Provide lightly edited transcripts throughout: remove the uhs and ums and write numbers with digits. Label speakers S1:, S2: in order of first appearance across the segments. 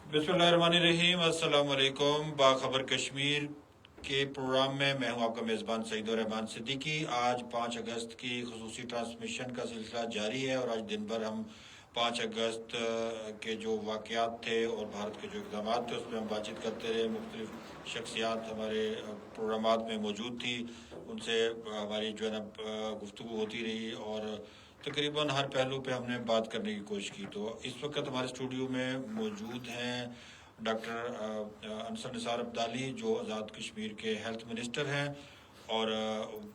S1: बिस्मिल्लाहिर्रहमानिर्रहीम। अस्सलाम वालेकुम। बाखबर कश्मीर के प्रोग्राम में मैं हूं आपका मेज़बान सईदुर रहमान सिद्दीकी। आज 5 अगस्त की खसूसी ट्रांसमिशन का सिलसिला जारी है और आज दिन भर हम 5 अगस्त के जो वाक़यात थे और भारत के जो इक़दाम थे उस पर हम बातचीत करते रहे। मुख्तलिफ़ शख्सियात हमारे प्रोग्रामात में मौजूद थी, उनसे हमारी जो है ना गुफ्तगू होती रही और तकरीबन हर पहलू पे हमने बात करने की कोशिश की। तो इस वक्त हमारे स्टूडियो में मौजूद हैं डॉक्टर अंसर निसार अब्दाली, जो आज़ाद कश्मीर के हेल्थ मिनिस्टर हैं और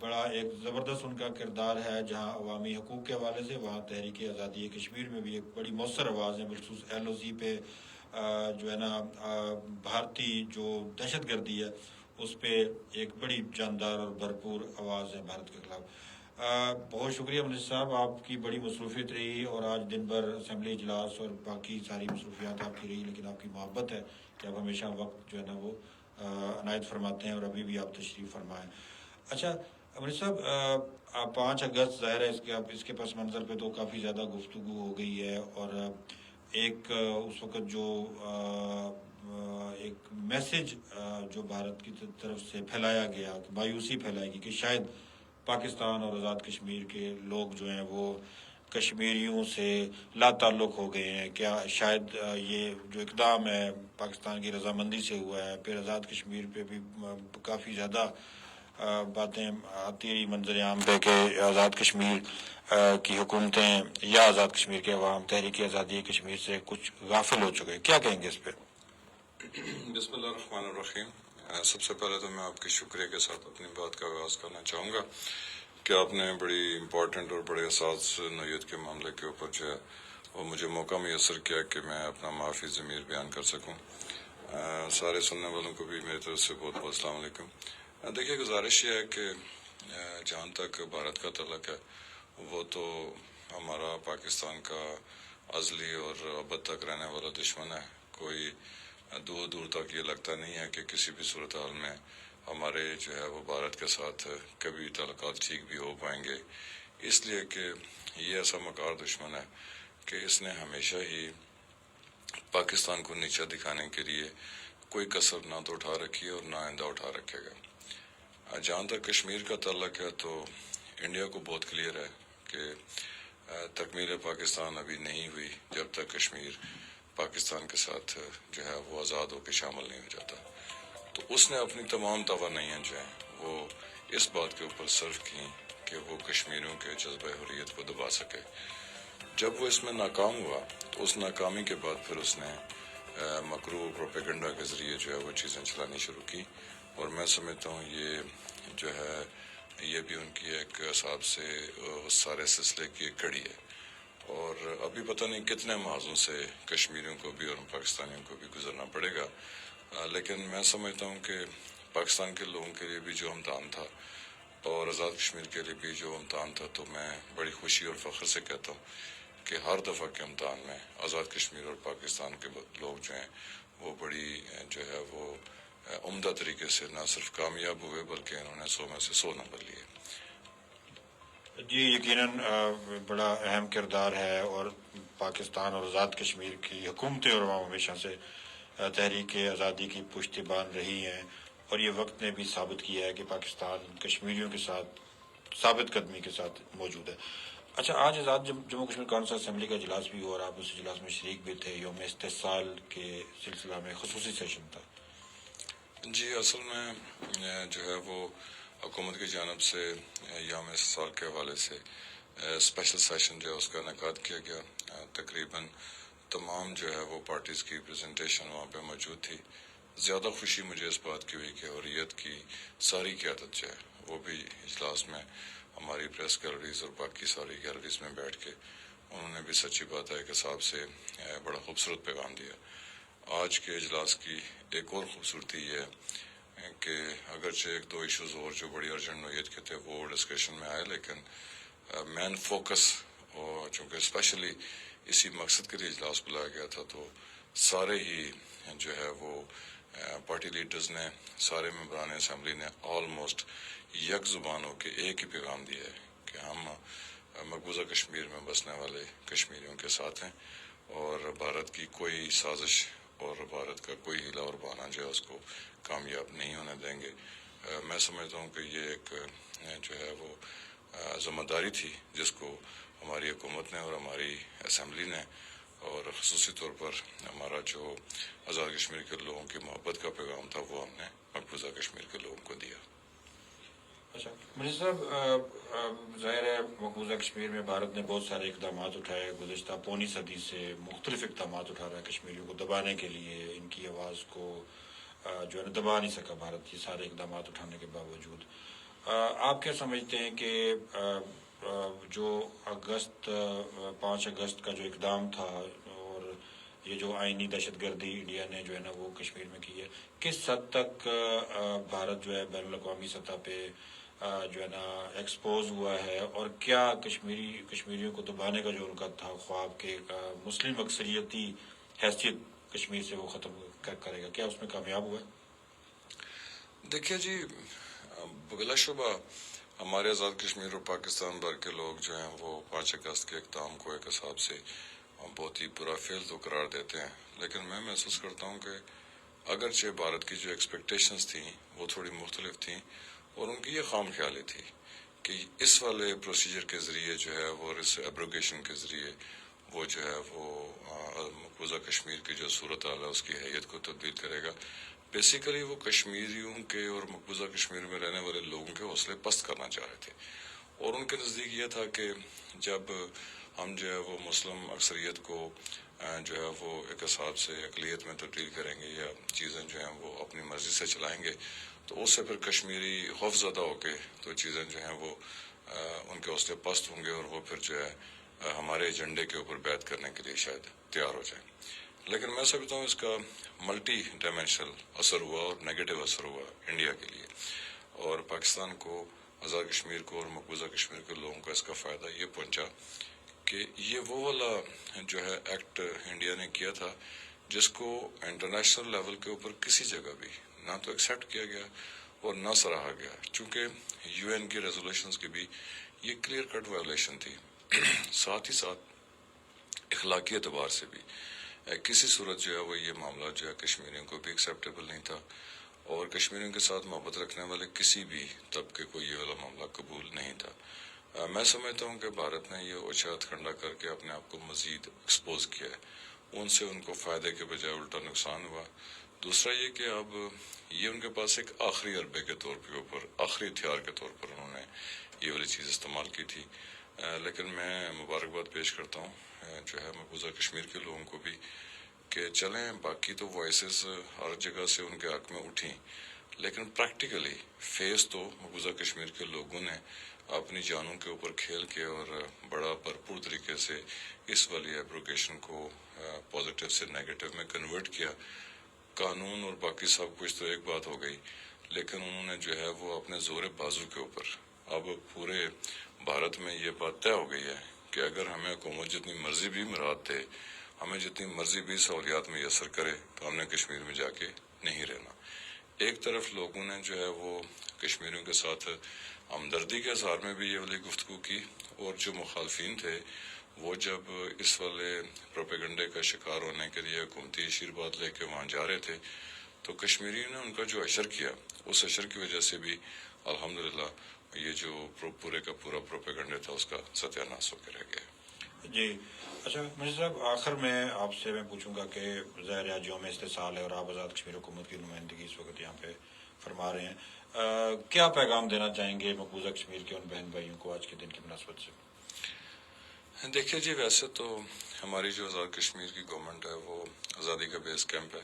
S1: बड़ा एक ज़बरदस्त उनका किरदार है जहां अवामी हकूक़ के हवाले से, वहाँ तहरीक आज़ादी कश्मीर में भी एक बड़ी मौसर आवाज़ है। बिलखसूस LOC पे जो है ना भारतीय जो दहशत गर्दी है उस पर एक बड़ी जानदार और भरपूर आवाज़ है भारत के खिलाफ। बहुत शुक्रिया मिनिस्टर साहब, आपकी बड़ी मसरूफियत रही और आज दिन भर असम्बली इजलास और बाकी सारी मसरूफियात आपकी रही, लेकिन आपकी मोहब्बत है कि आप हमेशा वक्त जो है ना वो अनायत फरमाते हैं और अभी भी आप तशरीफ़ फरमाएँ। अच्छा मिनिस्टर साहब, 5 अगस्त ज़ाहिर है इसके पस मंज़र पे तो काफ़ी ज़्यादा गुफ्तगू हो गई है और एक उस वक़्त जो एक मैसेज जो भारत की तरफ से फैलाया गया, मायूसी फैलाई गई कि शायद पाकिस्तान और आज़ाद कश्मीर के लोग जो हैं वो कश्मीरियों से लाताल्लुक़ हो गए हैं, क्या शायद ये जो इक़दाम है पाकिस्तान की रजामंदी से हुआ है। फिर आज़ाद कश्मीर पे भी काफ़ी ज़्यादा बातें आती रही मंजर आम पे कि आज़ाद कश्मीर की हुकूमतें या आज़ाद कश्मीर के अवाम तहरीक आज़ादी कश्मीर से कुछ गाफिल हो चुके हैं, क्या कहेंगे इस पर?
S2: बिस्मिल्लाहिर्रहमानिर्रहीम। सबसे पहले तो मैं आपके शुक्रिया के साथ अपनी बात का आगाज़ करना चाहूँगा कि आपने बड़ी इम्पोर्टेंट और बड़े असास नोयत के मामले के ऊपर जो है वो मुझे मौका मैसर किया कि मैं अपना माफ़ी ज़मीर बयान कर सकूँ। सारे सुनने वालों को भी मेरी तरफ से बहुत बहुत अस्सलाम वालेकुम। देखिए, गुजारिश ये है कि जहाँ तक भारत का तल्लुक़ है वो तो हमारा पाकिस्तान का अज़ली और अब तक रहने वाला दुश्मन है। कोई दूर दूर तक ये लगता नहीं है कि किसी भी सूरत हाल में हमारे जो है वो भारत के साथ कभी ताल्लुकात ठीक भी हो पाएंगे, इसलिए कि ये ऐसा मकार दुश्मन है कि इसने हमेशा ही पाकिस्तान को नीचा दिखाने के लिए कोई कसर ना तो उठा रखी है और ना आइंदा उठा रखेगा। जहाँ तक कश्मीर का ताल्लुक है तो इंडिया को बहुत क्लियर है कि तकमील पाकिस्तान अभी नहीं हुई जब तक कश्मीर पाकिस्तान के साथ जो है वो आज़ाद होकर शामिल नहीं हो जाता। तो उसने अपनी तमाम तवानाइयाँ जो हैं वो इस बात के ऊपर सर्व की कि वो कश्मीरियों के जज्बा हुर्रियत को दबा सके। जब वो इसमें नाकाम हुआ तो उस नाकामी के बाद फिर उसने मकरू प्रोपेगेंडा के ज़रिए जो है वो चीज़ें चलानी शुरू की और मैं समझता हूँ ये जो है ये भी उनकी एक हिसाब से उस सारे सिलसिले की एक कड़ी है और अभी पता नहीं कितने महाजों से कश्मीरियों को भी और पाकिस्तानियों को भी गुजरना पड़ेगा। लेकिन मैं समझता हूँ कि पाकिस्तान के लोगों के लिए भी जो इम्तहान था और आज़ाद कश्मीर के लिए भी जो इम्तहान था, तो मैं बड़ी खुशी और फ़ख्र से कहता हूँ कि हर दफ़ा के इम्तहान में आज़ाद कश्मीर और पाकिस्तान के लोग जो हैं वो बड़ी जो है वो उम्दा तरीके से न सिर्फ कामयाब हुए बल्कि इन्होंने 100 में से 100 नंबर लिए।
S1: जी यकीनन बड़ा अहम किरदार है और पाकिस्तान और आज़ाद कश्मीर की हुकूमतें और अवाम हमेशा से तहरीक आज़ादी की पुश्तबान रही हैं और ये वक्त ने भी साबित किया है कि पाकिस्तान कश्मीरियों के साथ साबित कदमी के साथ मौजूद है। अच्छा, आज आज़ाद जम्मू कश्मीर कौंसिल असम्बली का इजलास भी हुआ और आप उस इजलास में शरीक भी थे। यौम इस्तिसाल के सिलसिला में खसूसी सेशन था।
S2: जी, असल में जो है वो हुकूमत की जानब से यौम इस्तिसाल के हवाले से स्पेशल सेशन जो है उसका इनेकाद किया गया। तकरीबन तमाम जो है वो पार्टीज़ की प्रेजेंटेशन वहाँ पे मौजूद थी। ज़्यादा खुशी मुझे इस बात की हुई कि हुर्रियत की सारी क़यादत जो है वो भी इजलास में हमारी प्रेस गैलरीज़ और बाकी सारी गैलरीज़ में बैठ के उन्होंने भी सच्ची बात है कि साहब से बड़ा खूबसूरत पैगाम दिया। आज के इजलास की एक और ख़ूबसूरती ये है कि अगरचे एक दो इशूज़ और जो बड़ी अर्जेंट नोयत के थे वो डिस्कशन में आए, लेकिन मेन फोकस और चूँकि स्पेशली इसी मकसद के लिए इजलास बुलाया गया था तो सारे ही जो है वो पार्टी लीडर्स ने, सारे मेंबरान असम्बली ने ऑलमोस्ट यक ज़ुबान होकर एक ही पैगाम दिया है कि हम मकबूजा कश्मीर में बसने वाले कश्मीरियों के साथ हैं और भारत की कोई साजिश اور بھارت کا کوئی ہیلا اور بہانہ جو ہے اس کو کامیاب نہیں ہونے دیں گے. میں سمجھتا ہوں کہ یہ ایک جو ہے وہ ذمہ داری تھی جس کو ہماری حکومت نے اور ہماری اسمبلی نے اور خصوصی طور پر ہمارا جو آزاد کشمیر کے لوگوں کی محبت کا پیغام تھا وہ ہم نے مقبوضہ کشمیر کے لوگوں کو دیا.
S1: اچھا منیجر صاحب، ظاہر ہے مقبوضہ کشمیر میں بھارت نے بہت سارے اقدامات اٹھائے، گزشتہ پونی صدی سے مختلف اقدامات اٹھا رہا ہے کشمیریوں کو دبانے کے لیے. ان کی آواز کو جو ہے نا دبا نہیں سکا بھارت یہ سارے اقدامات اٹھانے کے باوجود. آپ کیا سمجھتے ہیں کہ جو 5 اگست کا جو اقدام تھا اور یہ جو آئینی دہشت گردی انڈیا نے جو ہے نا وہ کشمیر میں کی ہے، کس حد تک بھارت جو ہے بین الاقوامی سطح پہ جو ہے نا ایکسپوز ہوا ہے، اور کیا کشمیریوں کو دبانے کا جو ان کا تھا خواب کہ مسلم اکثریتی حیثیت کشمیر سے وہ ختم کرے گا، کیا اس میں کامیاب ہوا ہے؟
S2: دیکھیے جی، بلا شبہ ہمارے آزاد کشمیر اور پاکستان بھر کے لوگ جو ہیں وہ 5 اگست کے اقدام کو ایک حساب سے بہت ہی برا فعل تو قرار دیتے ہیں، لیکن میں محسوس کرتا ہوں کہ اگرچہ بھارت کی جو ایکسپیکٹیشنز تھیں وہ تھوڑی مختلف تھیں، اور ان کی یہ خام خیالی تھی کہ اس والے پروسیجر کے ذریعے جو ہے وہ، اور اس ایبروگیشن کے ذریعے وہ جو ہے وہ مقبوضہ کشمیر کی جو صورتحال ہے اس کی حیت کو تبدیل کرے گا. بیسیکلی وہ کشمیریوں کے اور مقبوضہ کشمیر میں رہنے والے لوگوں کے حوصلے پست کرنا چاہ رہے تھے، اور ان کے نزدیک یہ تھا کہ جب ہم جو ہے وہ مسلم اکثریت کو جو ہے وہ ایک حساب سے اقلیت میں تبدیل کریں گے یا چیزیں جو ہیں وہ اپنی مرضی سے چلائیں گے، تو اس سے پھر کشمیری خوف زدہ ہو کے تو چیزیں جو ہیں وہ ان کے حوصلے پست ہوں گے، اور وہ پھر جو ہے ہمارے ایجنڈے کے اوپر بیعت کرنے کے لیے شاید تیار ہو جائیں. لیکن میں سمجھتا ہوں اس کا ملٹی ڈائمینشنل اثر ہوا اور نیگیٹو اثر ہوا انڈیا کے لیے، اور پاکستان کو، آزاد کشمیر کو اور مقبوضہ کشمیر کے لوگوں کو اس کا فائدہ یہ پہنچا کہ یہ وہ والا جو ہے ایکٹ انڈیا نے کیا تھا جس کو انٹرنیشنل لیول کے اوپر کسی جگہ بھی نہ تو ایکسیپٹ کیا گیا اور نہ سراہا گیا، چونکہ یو این کی ریزولوشنز کی بھی یہ کلیئر کٹ وائلیشن تھی. ساتھ ہی ساتھ اخلاقی اعتبار سے بھی کسی صورت جو ہے وہ یہ معاملہ جو ہے کشمیریوں کو بھی ایکسیپٹیبل نہیں تھا، اور کشمیریوں کے ساتھ محبت رکھنے والے کسی بھی طبقے کو یہ والا معاملہ قبول نہیں تھا. میں سمجھتا ہوں کہ بھارت نے یہ اوچھا ہتھ کنڈا کر کے اپنے آپ کو مزید ایکسپوز کیا ہے، ان سے ان کو فائدے کے بجائے الٹا نقصان ہوا. دوسرا یہ کہ اب یہ ان کے پاس ایک آخری عربے کے طور کے اوپر، آخری ہتھیار کے طور پر انہوں نے یہ والی چیز استعمال کی تھی. لیکن میں مبارکباد پیش کرتا ہوں جو ہے مقبوضہ کشمیر کے لوگوں کو بھی کہ چلیں، باقی تو وائسز ہر جگہ سے ان کے حق میں اٹھیں، لیکن پریکٹیکلی فیس تو مقبوضہ کشمیر کے لوگوں نے اپنی جانوں کے اوپر کھیل کے اور بڑا بھرپور طریقے سے اس والی ایبروگیشن کو پازیٹیو سے نیگیٹو میں کنورٹ کیا. قانون اور باقی سب کچھ تو ایک بات ہو گئی، لیکن انہوں نے جو ہے وہ اپنے زور بازو کے اوپر، اب پورے بھارت میں یہ بات طے ہو گئی ہے کہ اگر ہمیں حکومت جتنی مرضی بھی مراد دے، ہمیں جتنی مرضی بھی سہولیات میسر کرے، تو ہم نے کشمیر میں جا کے نہیں رہنا. ایک طرف لوگوں نے جو ہے وہ کشمیریوں کے ساتھ ہمدردی کے اظہار میں بھی یہ والی گفتگو کی، اور جو مخالفین تھے وہ جب اس والے پروپیگنڈے کا شکار ہونے کے لیے حکومتی آشیرواد لے کے وہاں جا رہے تھے، تو کشمیریوں نے ان کا جو اشر کیا، اس اشر کی وجہ سے بھی الحمدللہ یہ جو پورے کا پورا پروپیگنڈا تھا اس کا ستیہ ناش ہو کے رہ گیا.
S1: جی اچھا منیجر صاحب، آخر میں آپ سے میں پوچھوں گا کہ ظاہر ہے یوم استحصال ہے اور آپ آزاد کشمیر حکومت کی نمائندگی اس وقت یہاں پہ فرما رہے ہیں، کیا پیغام دینا چاہیں گے مقبوضہ کشمیر کے ان بہن بھائیوں کو آج کے دن کی مناسبت سے؟
S2: دیکھیے جی، ویسے تو ہماری جو آزاد کشمیر کی گورنمنٹ ہے وہ آزادی کا بیس کیمپ ہے.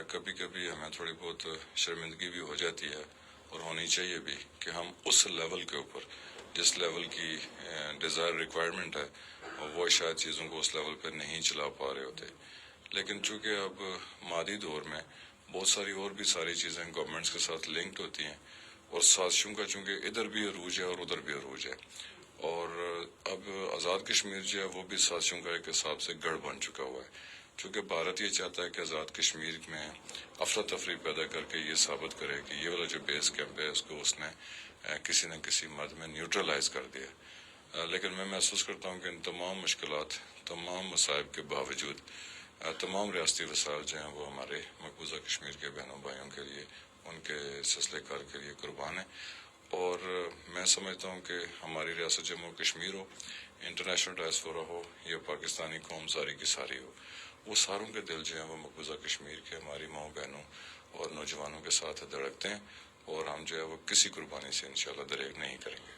S2: کبھی کبھی ہمیں تھوڑی بہت شرمندگی بھی ہو جاتی ہے، اور ہونی چاہیے بھی، کہ ہم اس لیول کے اوپر جس لیول کی ڈیزائر ریکوائرمنٹ ہے وہ شاید چیزوں کو اس لیول پہ نہیں چلا پا رہے ہوتے. لیکن چونکہ اب مادی دور میں بہت ساری اور بھی ساری چیزیں گورنمنٹس کے ساتھ لنکڈ ہوتی ہیں، اور سازشوں کا چونکہ ادھر بھی عروج ہے اور ادھر بھی عروج ہے، اور اب آزاد کشمیر جو ہے وہ بھی سازشوں کا ایک حساب سے گڑھ بن چکا ہوا ہے. چونکہ بھارت یہ چاہتا ہے کہ آزاد کشمیر میں افراتفری پیدا کر کے یہ ثابت کرے کہ یہ والا جو بیس کیمپ ہے اس کو اس نے کسی نہ کسی مد میں نیوٹرلائز کر دیا. لیکن میں محسوس کرتا ہوں کہ ان تمام مشکلات، تمام مصائب کے باوجود तमाम रियासती वसाइल जो हैं वो हमारे मकबूजा कश्मीर के बहनों भाइयों के लिए, उनके सिलसिले कार के लिए कुर्बान है। और मैं समझता हूँ कि हमारी रियासत जम्मू कश्मीर हो, इंटरनेशनल डायस्पोरा हो या पाकिस्तानी कौम सारी की सारी हो, वो सारों के दिल जो हैं वो मकबूजा कश्मीर के हमारी माओ बहनों और नौजवानों के साथ धड़कते हैं, और हम जो है वो किसी कुर्बानी से इंशाल्लाह दरेग नहीं करेंगे।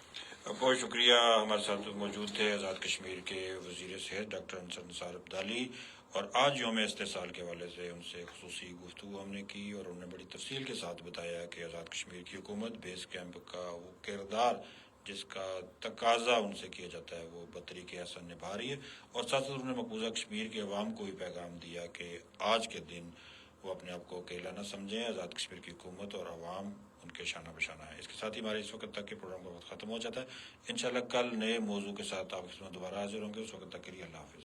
S1: बहुत शुक्रिया। हमारे साथ मौजूद थे आज़ाद कश्मीर के वज़ीर सेहत डॉक्टर अंसर निसार अब्दाली, और आज यौम इस्तेसाल के हवाले से उनसे खुसूसी गुफ्तगू हमने की, और उन्होंने बड़ी तफसील के साथ बताया कि आज़ाद कश्मीर की हुकूमत बेस कैंप का वो किरदार जिसका तकाजा उनसे किया जाता है वो बतरीके हसन निभा रही है, और साथ साथ उन्होंने मकबूजा कश्मीर के अवाम को भी पैगाम दिया कि आज के दिन वो अपने आप को अकेला न समझें, आज़ाद कश्मीर की हुकूमत और अवाम उनके शाना बशाना है। इसके साथ ही हमारे इस वक्त तक के प्रोग्राम का वक्त ख़त्म हो जाता है। इंशाल्लाह कल नए मौजू के साथ आपके साथ दोबारा हाजिर होंगे। उस वक्त तक के लिए अल्लाह हाफ़िज़।